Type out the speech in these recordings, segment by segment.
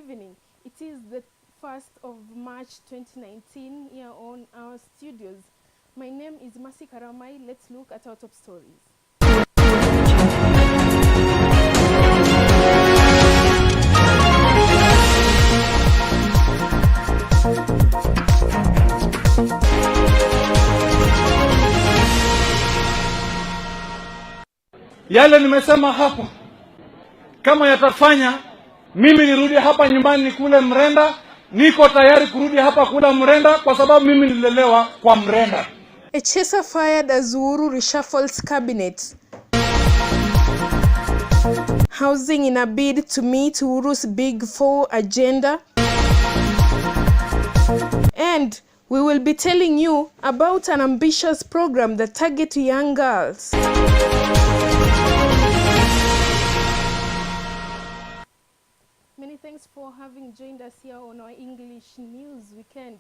evening. It is the 1st of March 2019 here on our studios. My name is Masi Karamai. Let's look at our top stories. Yale nimesema hapo, kama yatafanya mimi nirudi hapa nyumbani nikule mrenda, niko tayari kurudi hapa kula mrenda kwa sababu mimi nililelewa kwa mrenda. Echesa fired as Uhuru reshuffles cabinet. Housing in a bid to meet Uhuru's Big Four agenda. And we will be telling you about an ambitious program that targets young girls. Many thanks for having joined us here on our English News Weekend.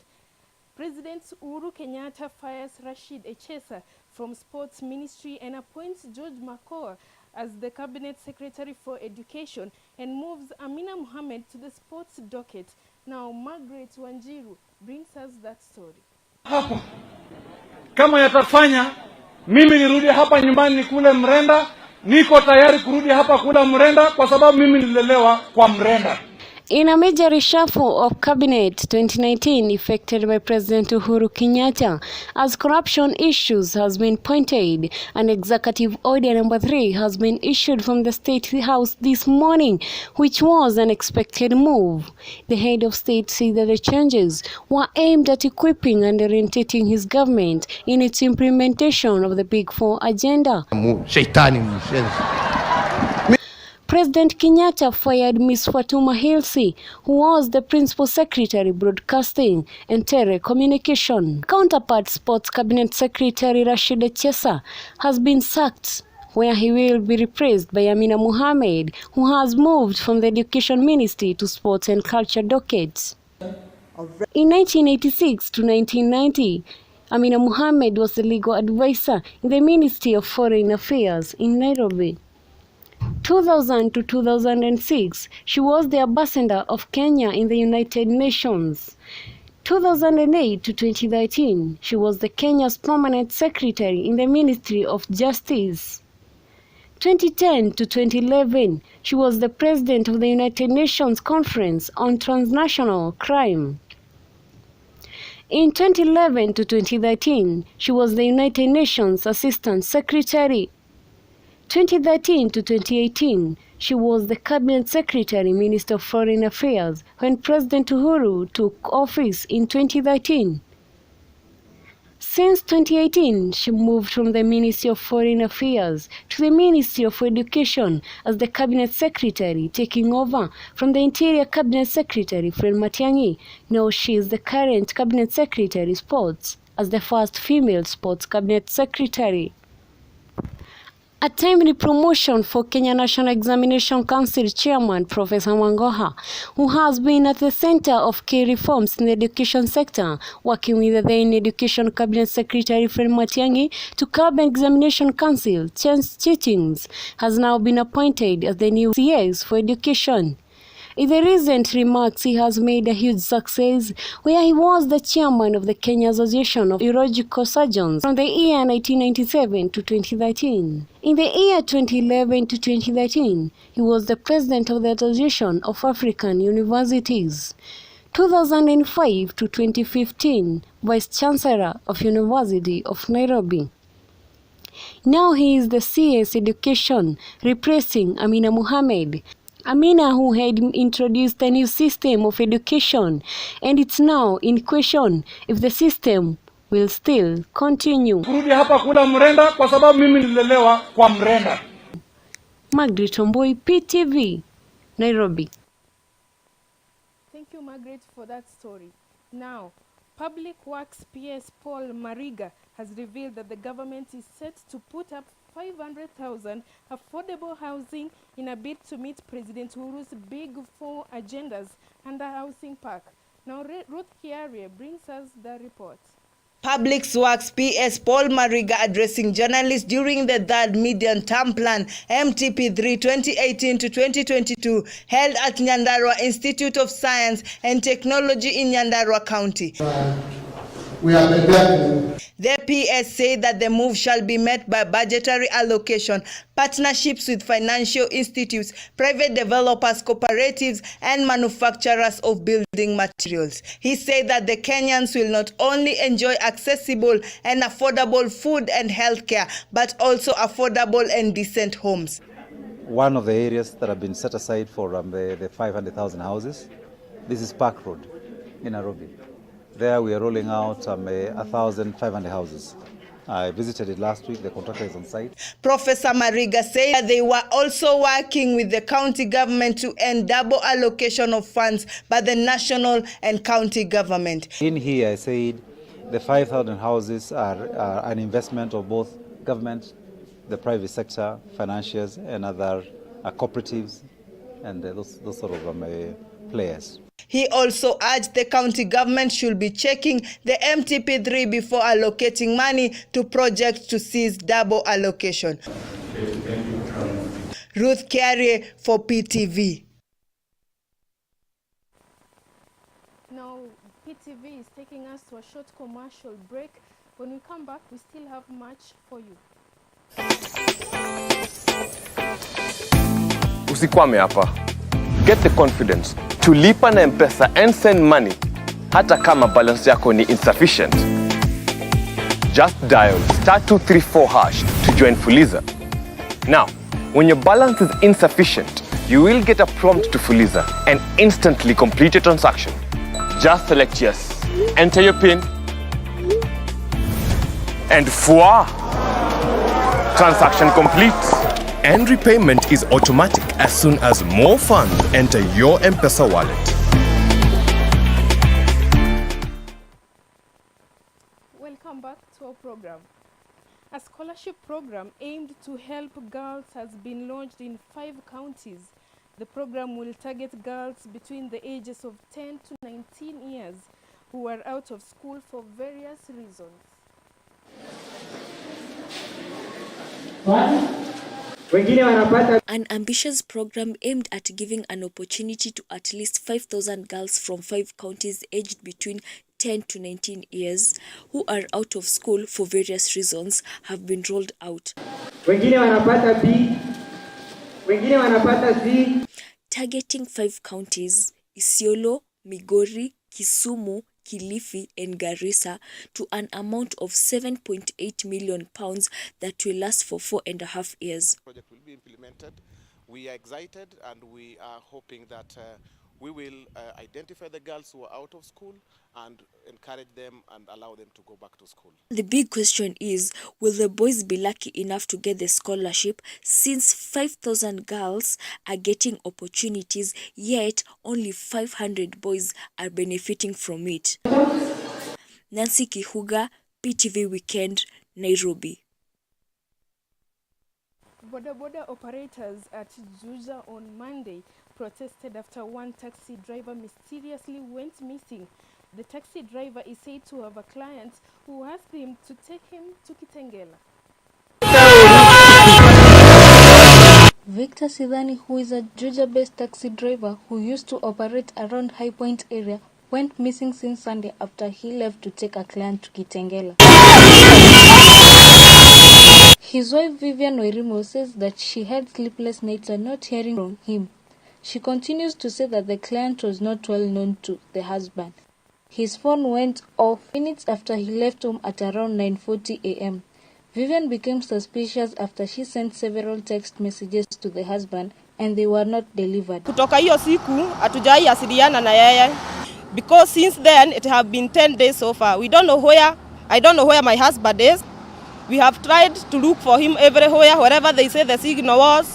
President Uhuru Kenyatta fires Rashid Echesa from Sports Ministry and appoints George Makoa as the Cabinet Secretary for Education and moves Amina Mohamed to the sports docket. Now, Margaret Wanjiru brings us that story. Hapo, kama yatafanya mimi nirudi hapa nyumbani nikule mrenda, niko tayari kurudi hapa kula mrenda kwa sababu mimi nililelewa kwa mrenda. In a major reshuffle of Cabinet 2019 effected by President Uhuru Kenyatta, as corruption issues has been pointed, an executive order number 3 has been issued from the State House this morning, which was an expected move. The head of state said that the changes were aimed at equipping and orientating his government in its implementation of the Big Four agenda. President Kenyatta fired Ms. Fatuma Hilsi, who was the Principal Secretary Broadcasting and Telecommunication. Counterpart Sports Cabinet Secretary Rashid Echesa has been sacked, where he will be replaced by Amina Mohamed, who has moved from the Education Ministry to Sports and Culture dockets. In 1986 to 1990, Amina Mohamed was the legal advisor in the Ministry of Foreign Affairs in Nairobi. 2000 to 2006, she was the ambassador of Kenya in the United Nations. 2008 to 2013, she was the Kenya's permanent secretary in the Ministry of Justice. 2010 to 2011, she was the president of the United Nations Conference on Transnational Crime. In 2011 to 2013, she was the United Nations Assistant Secretary. 2013 to 2018, she was the Cabinet Secretary, Minister of Foreign Affairs, when President Uhuru took office in 2013. Since 2018, she moved from the Ministry of Foreign Affairs to the Ministry of Education as the Cabinet Secretary, taking over from the Interior Cabinet Secretary, Fred Matiang'i. Now she is the current Cabinet Secretary, Sports, as the first female Sports Cabinet Secretary. A timely promotion for Kenya National Examination Council Chairman Professor Wangoha, who has been at the center of key reforms in the education sector, working with the then Education Cabinet Secretary Fred Matiang'i to curb Examination Council cheatings, has now been appointed as the new CS for Education. In the recent remarks, he has made a huge success, where he was the chairman of the Kenya Association of Urological Surgeons from the year 1997 to 2013. In the year 2011 to 2013, he was the president of the Association of African Universities. 2005 to 2015, vice chancellor of University of Nairobi. Now he is the CS Education, replacing Amina Mohamed. Amina, who had introduced a new system of education, and it's now in question if the system will still continue. Kurudi hapa kula mrenda kwa sababu mimi nililelewa kwa mrenda. Margaret Omboi, PTV, Nairobi. Thank you, Margaret, for that story. Now, Public Works PS Paul Mariga has revealed that the government is set to put up 500,000 affordable housing in a bid to meet President Uhuru's Big Four agendas under Housing Park. Now, Ruth Kiarie brings us the report. Public Works PS Paul Mariga addressing journalists during the third medium-term plan MTP3 2018 to 2022 held at Nyandarua Institute of Science and Technology in Nyandarua County. The PS said that the move shall be met by budgetary allocation, partnerships with financial institutes, private developers, cooperatives, and manufacturers of building materials. He said that the Kenyans will not only enjoy accessible and affordable food and healthcare, but also affordable and decent homes. One of the areas that have been set aside for the 500,000 houses, this is Park Road in Nairobi. There we are rolling out 1,500 houses. I visited it last week. The contractor is on site. Professor Mariga said that they were also working with the county government to end double allocation of funds by the national and county government. In here, I said the 5,000 houses are an investment of both government, the private sector, financiers, and other cooperatives, and those sort of players. He also urged the county government should be checking the MTP3 before allocating money to projects to cease double allocation. Ruth Carrier for PTV. Now, PTV is taking us to a short commercial break. When we come back, we still have much for you. Usikwame hapa. Get the confidence to lipa na M-Pesa and send money hata kama balance yako ni insufficient. Just dial *234# to join Fuliza. Now, when your balance is insufficient, you will get a prompt to Fuliza and instantly complete your transaction. Just select yes, enter your PIN, and voila! Transaction complete. And repayment is automatic as soon as more funds enter your M-Pesa wallet. Welcome back to our program. A scholarship program aimed to help girls has been launched in 5 counties. The program will target girls between the ages of 10 to 19 years who are out of school for various reasons. An ambitious program aimed at giving an opportunity to at least 5,000 girls from 5 counties aged between 10 to 19 years who are out of school for various reasons have been rolled out. Targeting 5 counties, Isiolo, Migori, Kisumu, Kilifi and Garissa, to an amount of £7.8 million that will last for 4.5 years. The project will be implemented. We are excited and we are hoping that we will identify the girls who are out of school and encourage them and allow them to go back to school. The big question is, will the boys be lucky enough to get the scholarship, since 5,000 girls are getting opportunities, yet only 500 boys are benefiting from it? Nancy Kihuga, PTV Weekend, Nairobi. Boda operators at Juja on Monday protested after one taxi driver mysteriously went missing. The taxi driver is said to have a client who asked him to take him to Kitengela. Victor Sidhani, who is a Juja-based taxi driver who used to operate around High Point area, went missing since Sunday after he left to take a client to Kitengela. His wife Vivian Wairimo says that she had sleepless nights and not hearing from him. She continues to say that the client was not well known to the husband. His phone went off minutes after he left home at around 9:40 a.m. Vivian became suspicious after she sent several text messages to the husband and they were not delivered. Kutoka hiyo siku hatujai asiliana na yeye because since then it have been 10 days so far. I don't know where my husband is. We have tried to look for him everywhere, wherever they say the signal was,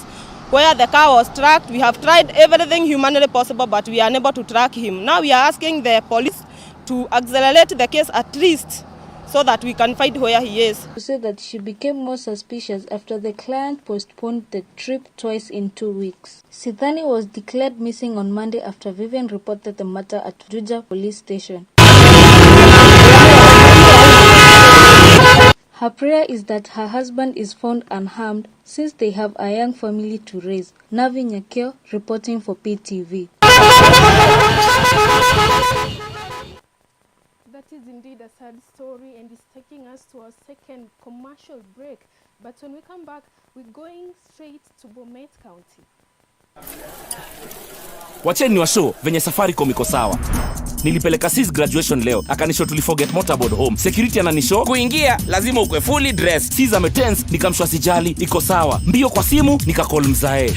where the car was tracked. We have tried everything humanly possible, but we are unable to track him. Now we are asking the police to accelerate the case at least so that we can find where he is. She said that she became more suspicious after the client postponed the trip twice in 2 weeks. Sidhani was declared missing on Monday after Vivian reported the matter at Juja police station. Her prayer is that her husband is found unharmed since they have a young family to raise. Navi Nyakio reporting for PTV. That is indeed a sad story and is taking us to our second commercial break. But when we come back, we're going straight to Bomet County. Wacheni wa show venye Safaricom iko sawa. Nilipeleka sis graduation leo, akanisho tuliforget motorboard home. Security ananisho kuingia lazima ukwe fully dressed. Sis ametense, nikamshwa sijali, iko sawa. Mbio kwa simu nikacall mzae.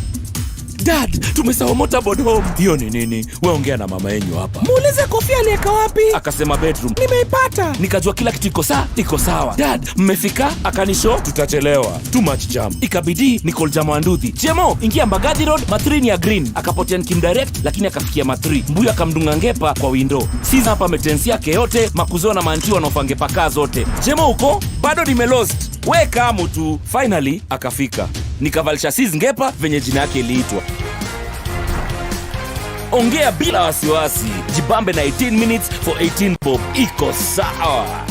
Dad, tumesahau motorboard home. Hiyo ni nini? Wewe ongea na mama yenu hapa. Muulize kofia niweka wapi? Akasema bedroom. Nimeipata. Nikajua kila kitu iko sawa. Dad, mmefika? Akanisho tutachelewa. Too much jam. Ikabidi nicall jamaa Nduthi. Jemo, ingia Mbagathi Road, matrini ya green. Akapotea nikimdirect lakini akafikia matri. Mbuyu akamdunga ngepa kwa window. Sisi hapa metensi yake yote, makuzona manti wanaofange paka zote. Jemo uko? Bado nimelost. Weka mtu. Finally akafika. Nikavalisha sis ngepa venye jina yake iliitwa. Ongea bila wasiwasi. Jibambe na 18 minutes for 18 bob. Iko sawa.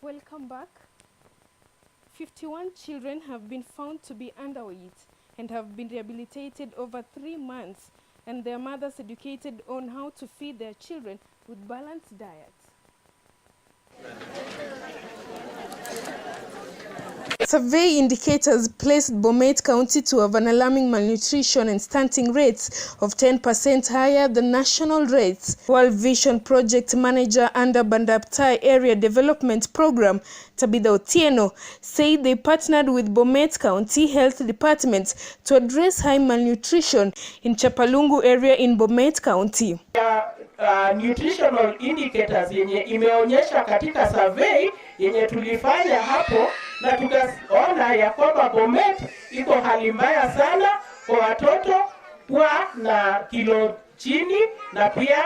Welcome back. 51 children have been found to be underweight and have been rehabilitated over 3 months, and their mothers educated on how to feed their children with balanced diets. Survey indicators placed Bomet County to have an alarming malnutrition and stunting rates of 10% higher than national rates. World Vision Project Manager under Bandaptai Area Development Program, Tabitha Otieno, said they partnered with Bomet County Health Department to address high malnutrition in Chapalungu area in Bomet County. Nutritional indicators yenye imeonyesha katika survey yenye tulifanya hapo, na tukaona ya kwamba Bomet iko hali mbaya sana kwa watoto kwa na kilo chini na pia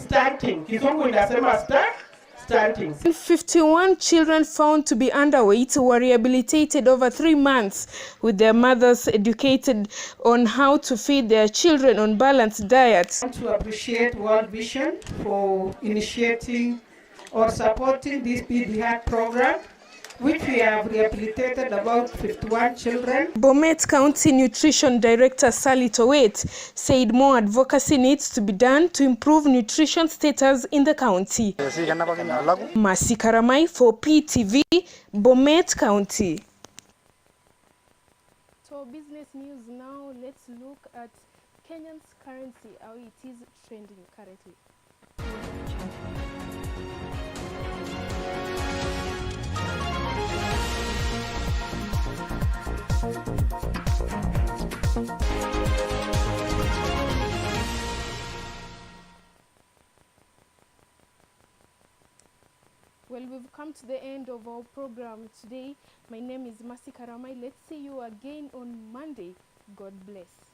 stunting. Kizungu inasema stunting. 51 children found to be underweight were rehabilitated over 3 months, with their mothers educated on how to feed their children on balanced diets. I want to appreciate World Vision for initiating or supporting this PDHAT program, which we have rehabilitated about 51 children. Bomet County Nutrition Director Sally Towet said more advocacy needs to be done to improve nutrition status in the county. Masi Karamai for PTV, Bomet County. So business news now, let's look at Kenyan's currency, how it is trending currently. Well, we've come to the end of our program today. My name is Masi Karamai. Let's see you again on Monday. God bless.